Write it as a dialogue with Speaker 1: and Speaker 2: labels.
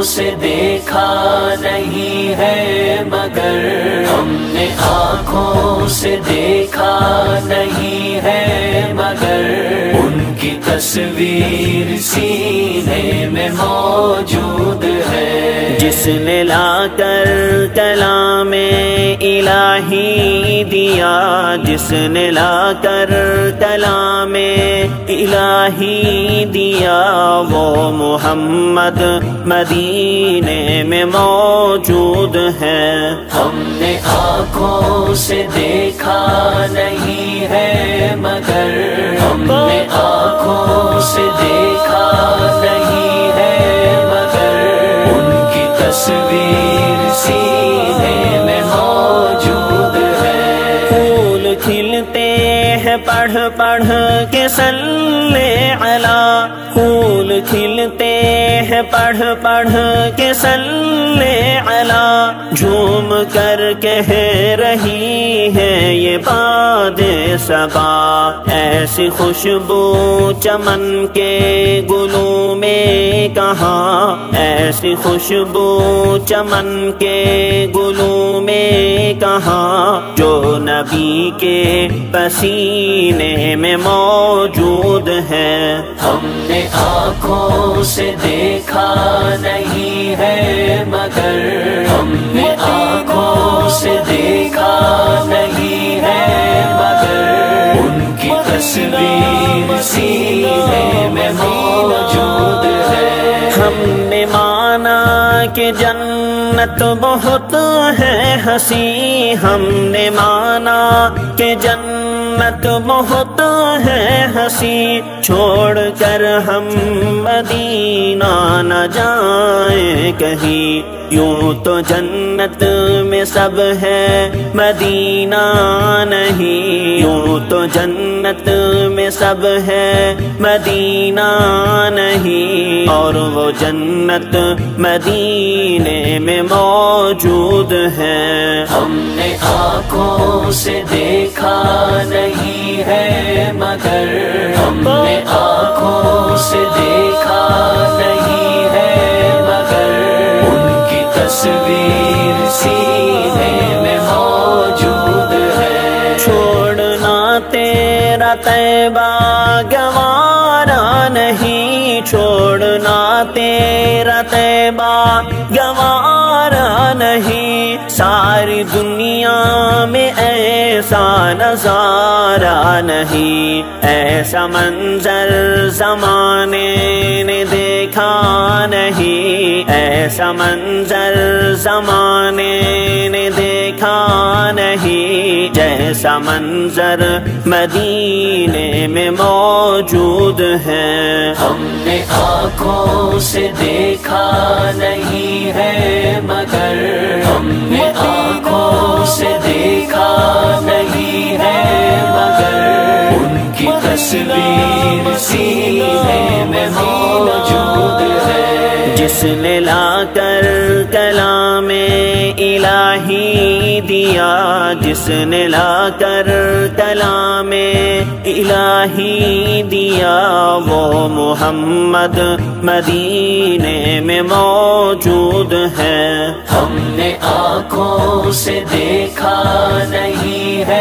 Speaker 1: سے دیکھا نہیں ہے مگر ہم نے آنکھوں سے دیکھا نہیں ہے مگر ان کی تصویر سینے میں موجود ہے۔ جس نے لا کر کلام الہی دیا، جس نے لا کر کلام الہی دیا، وہ محمد مدینے میں موجود ہے۔ ہم نے آنکھوں سے دیکھا نہیں ہے مگر ہم نے آنکھوں سے دیکھا نہیں ہے مگر ان کی تصویر سینے میں موجود ہے۔ پھول کھلتے ہیں پڑھ پڑھ کے صلی علی، پھول کھلتے ہیں پڑھ پڑھ کے صلی علی، جھوم کر کہہ رہی ہے یہ باد صبا، ایسی خوشبو چمن کے گلوں میں کہاں، ایسی خوشبو چمن کے گلوں میں کہاں، جو نبی کے پسینے میں موجود ہے۔ ہم نے آنکھوں سے دیکھا نہیں ہے مگر ہم نے آنکھوں سے دیکھا نہیں ہے مگر ان کی تصویر سینے میں موجود ہے۔ ہم نے مانا کہ جنت بہت ہے حسین، ہم نے مانا کہ جنت بہت ہے حسین، چھوڑ کر ہم مدینہ نہ جائیں کہیں، یوں تو جنت میں سب ہے مدینہ نہیں، یوں تو جنت میں سب ہے مدینہ نہیں، اور وہ جنت مدینے میں موجود ہے۔ ہم نے آنکھوں سے دیکھا نہیں ہے مگر ہم نے آنکھوں سے دیکھا نہیں ہے مگر ان کی تصویر سینے میں موجود ہے۔ چھوڑنا تیرا طیبہ گوارا نہیں، چھوڑنا تیرا طیبہ گوارا نہیں، ساری دنیا میں ایسا نظارہ نہیں، ایسا منظر زمانے نے دیکھا نہیں، ایسا منظر زمانے نے دیکھا نہیں، جیسا منظر مدینے میں موجود ہے۔ ہم نے آنکھوں سے دیکھا نہیں ہے مگر ہم نے آنکھوں سے دیکھا نہیں ہے مگر ان کی تصویر سینے میں موجود ہے۔ جس نے لا کر کلام الہی دیا، جس نے لا کر کلام الہی دیا، وہ محمد مدینے میں موجود ہے۔ ہم نے آنکھوں سے دیکھا نہیں ہے